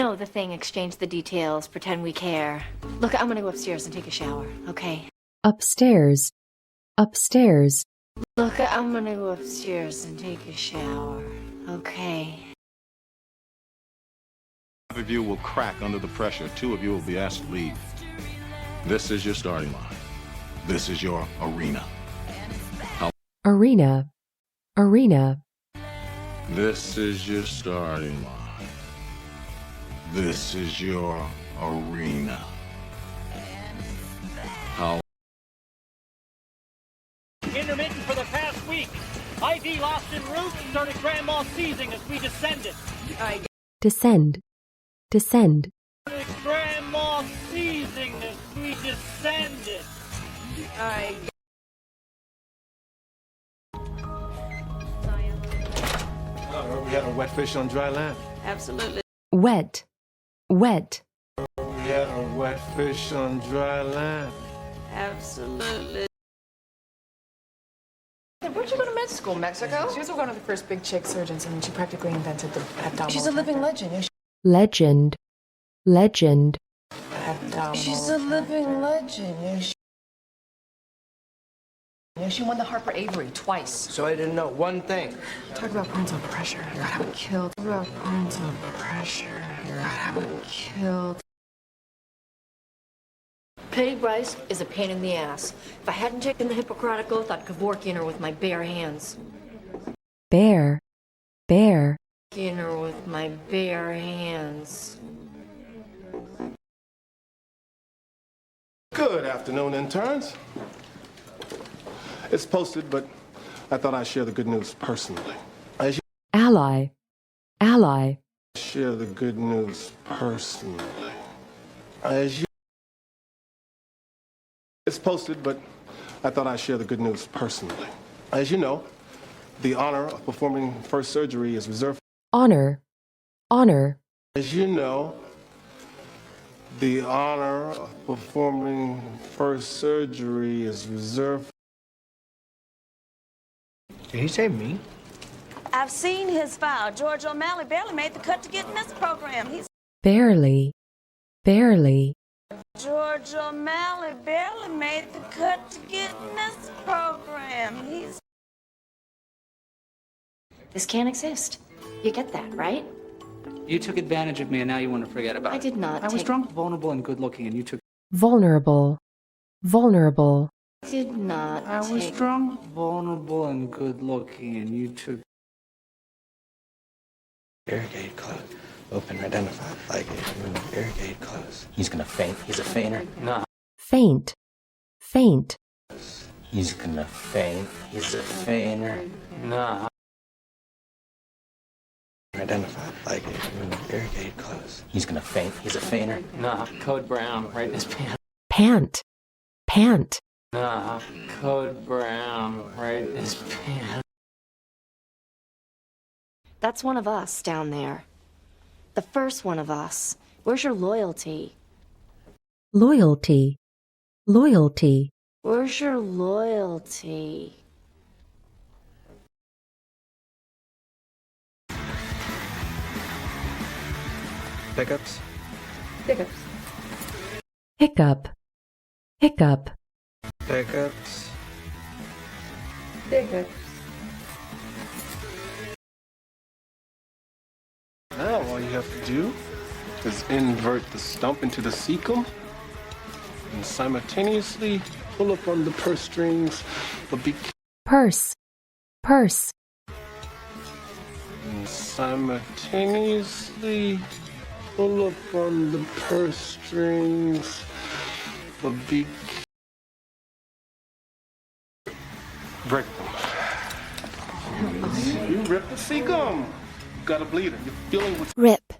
know the thing, exchange the details, pretend we care. Look, I'm gonna go upstairs and take a shower, okay? Upstairs, upstairs, Look, I'm gonna go upstairs and take a shower, okay? Half of you will crack under the pressure. 2 of you will be asked to leave. This is your starting line. This is your arena. arena, arena, This is your starting line. This is your arena. How Intermittent for the past week. IV lost en route, started grand mal seizing as we descended. descend, descend, Grand mal seizing as we descended. We had a wet fish on dry land. Absolutely. wet, wet, We had a wet fish on dry land. Absolutely. Where'd you go to med school, Mexico? She was one of the first big chick surgeons, and she practically invented the abdominal. She's a living legend. Yeah, legend, legend, she's a living legend. Yeah, she won the Harper Avery twice. So I didn't know one thing. Talk about parental pressure. You got him killed. Talk about parental pressure. You got him killed. Paid rice is a pain in the ass. If I hadn't taken the Hippocratic Oath, I'd Kevorkian her with my bare hands. bear, bear, In her with my bare hands. Good afternoon, interns. It's posted, but I thought I'd share the good news personally. As you ally, ally, share the good news personally. As you It's posted, but I thought I'd share the good news personally. As you know, the honor of performing first surgery is reserved. honor, honor, As you know, the honor of performing first surgery is reserved. Did he say me? I've seen his file. George O'Malley barely made the cut to get in this program. barely, barely, George O'Malley barely made the cut to get in this program. This can't exist. You get that, right? You took advantage of me and now you want to forget about it. I did not I was take- drunk, vulnerable, and good looking, and you took. vulnerable, vulnerable, Did not I was take... drunk, vulnerable, and good looking, and you took. Irrigate close. Open, identify, ligate, move, irrigate close. He's gonna faint. He's a fainter. Nah. faint, faint, He's gonna faint. He's a fainter. Nah. Identify, ligate, move, irrigate close. He's gonna faint. He's a fainter. Nah. Code Brown, right in his pants. pant, pant, Nah. Code Brown, right in his pants. That's one of us down there. The first one of us. Where's your loyalty? loyalty, loyalty, Where's your loyalty? Pickups. Hiccups. hiccup, hiccup, Pickups. Hiccups. Now all you have to do is invert the stump into the cecum and simultaneously pull up on the purse strings, but be purse, purse, and simultaneously pull up on the purse strings, but be break them. You rip the cecum. You got a bleeder. You're feeling with. Rip.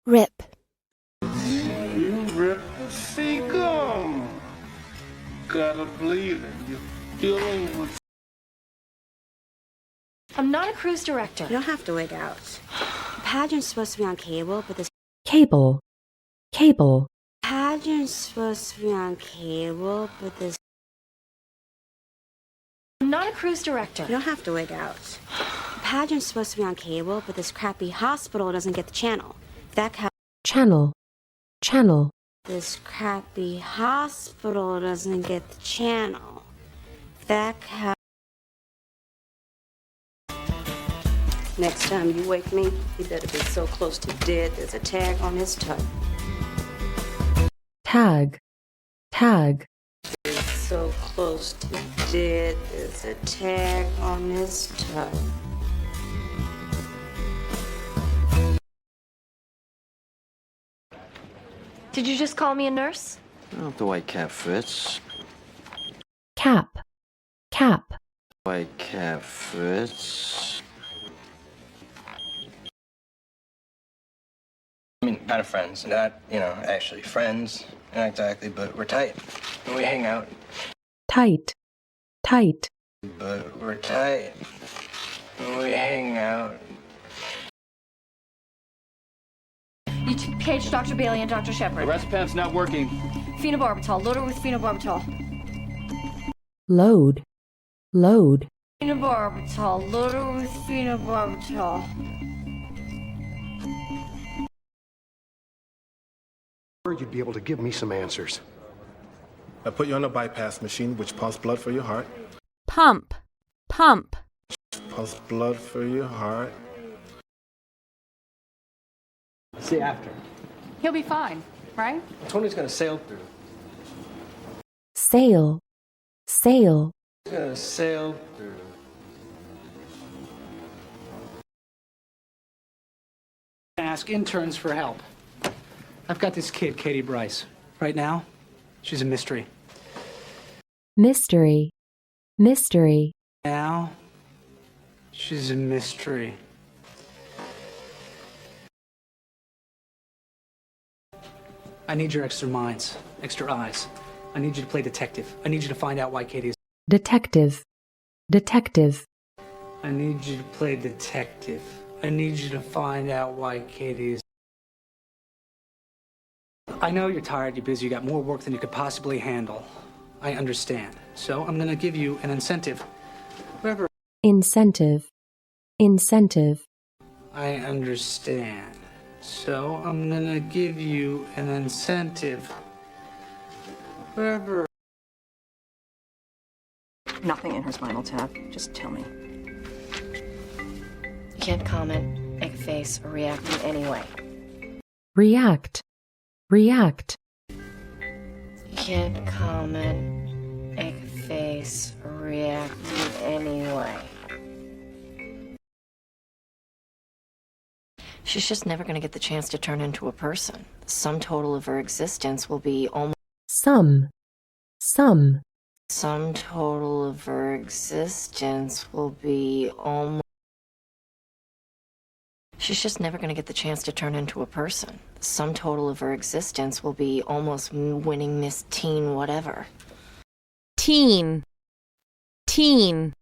Rip. You rip the cecum. Got a bleeder. You're feeling with. I'm not a cruise director. You don't have to wig out. The pageant's supposed to be on cable, but this cable, cable, pageant's supposed to be on cable, but this. I'm not a cruise director. You don't have to wig out. The pageant's supposed to be on cable, but this crappy hospital doesn't get the channel. If that channel, channel, This crappy hospital doesn't get the channel. That cow. Next time you wake me, you better be so close to dead there's a tag on his toe. tag, tag, So close to dead there's a tag on his toe. Did you just call me a nurse? Well, if the white cap fits. cap, cap, White cap fits. I mean, kind of friends. Not, actually friends. Not exactly, but we're tight. And we hang out. tight, tight, But we're tight. And we hang out. You paged Dr. Bailey and Dr. Shepard. Recipe's not working. Phenobarbital. Load her with phenobarbital. load, load, Phenobarbital. Load her with phenobarbital. You'd be able to give me some answers. I put you on a bypass machine, which pumps blood for your heart. Pump, pump. Pumps blood for your heart. See you after. He'll be fine, right? Tony's gonna sail through. sail, sail, He's gonna sail through. Ask interns for help. I've got this kid, Katie Bryce. Right now, she's a mystery. mystery, mystery, Now, she's a mystery. I need your extra minds, extra eyes. I need you to play detective. I need you to find out why Katie is. detective, detective, I need you to play detective. I need you to find out why Katie is. I know you're tired, you're busy, you got more work than you could possibly handle. I understand. So I'm gonna give you an incentive. Whatever. incentive, incentive, I understand. So I'm gonna give you an incentive. Whatever. Nothing in her spinal tap. Just tell me. You can't comment, make a face, or react in any way. react, react, You can't comment, make a face, or react in any way. She's just never going to get the chance to turn into a person. The sum total of her existence will be almost... sum, Sum total of her existence will be almost... She's just never going to get the chance to turn into a person. The sum total of her existence will be almost winning Miss Teen whatever. Teen, teen.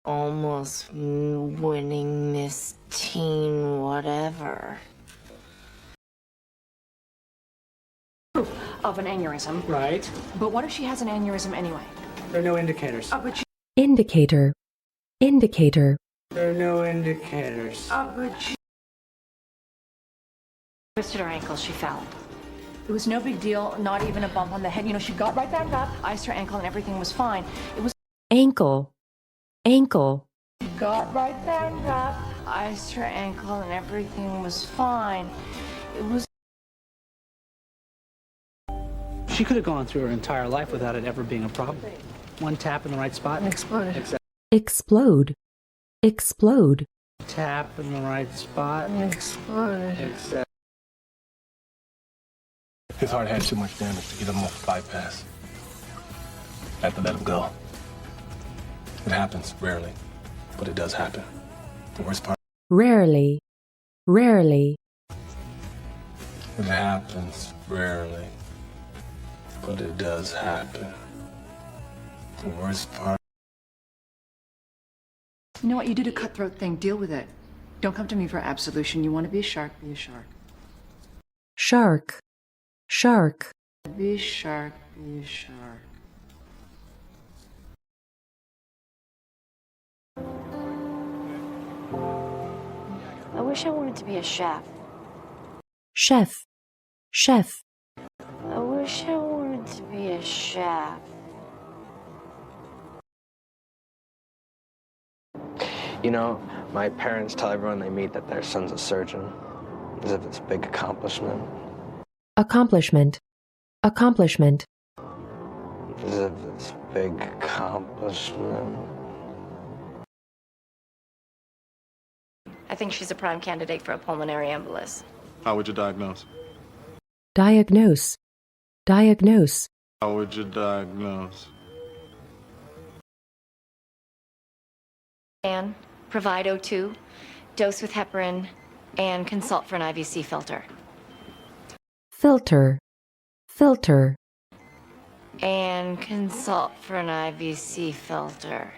Almost winning Miss Teen whatever. Of an aneurysm. Right. But what if she has an aneurysm anyway? There are no indicators. But she... indicator, indicator, There are no indicators. but she... Twisted her ankle, she fell. It was no big deal, not even a bump on the head. You know, she got right back up, iced her ankle, and everything was fine. It was... ankle, ankle, Got right back up, iced her ankle, and everything was fine. It was... She could have gone through her entire life without it ever being a problem. One tap in the right spot. Exploded. explode, explode, Tap in the right spot. Exploded. Except. His heart had too much damage to get him off bypass. I had to let him go. It happens rarely, but it does happen. The worst part, rarely, rarely, it happens rarely, but it does happen. The worst part. You know what? You did a cutthroat thing. Deal with it. Don't come to me for absolution. You want to be a shark, be a shark. shark, shark, Be a shark, be a shark. I wish I wanted to be a chef. chef, chef, I wish I wanted to be a chef. You know, my parents tell everyone they meet that their son's a surgeon, as if it's a big accomplishment. accomplishment, accomplishment, As if it's a big accomplishment. I think she's a prime candidate for a pulmonary embolus. How would you diagnose? diagnose, diagnose, How would you diagnose? And provide O2, dose with heparin, and consult for an IVC filter. filter, filter, And consult for an IVC filter.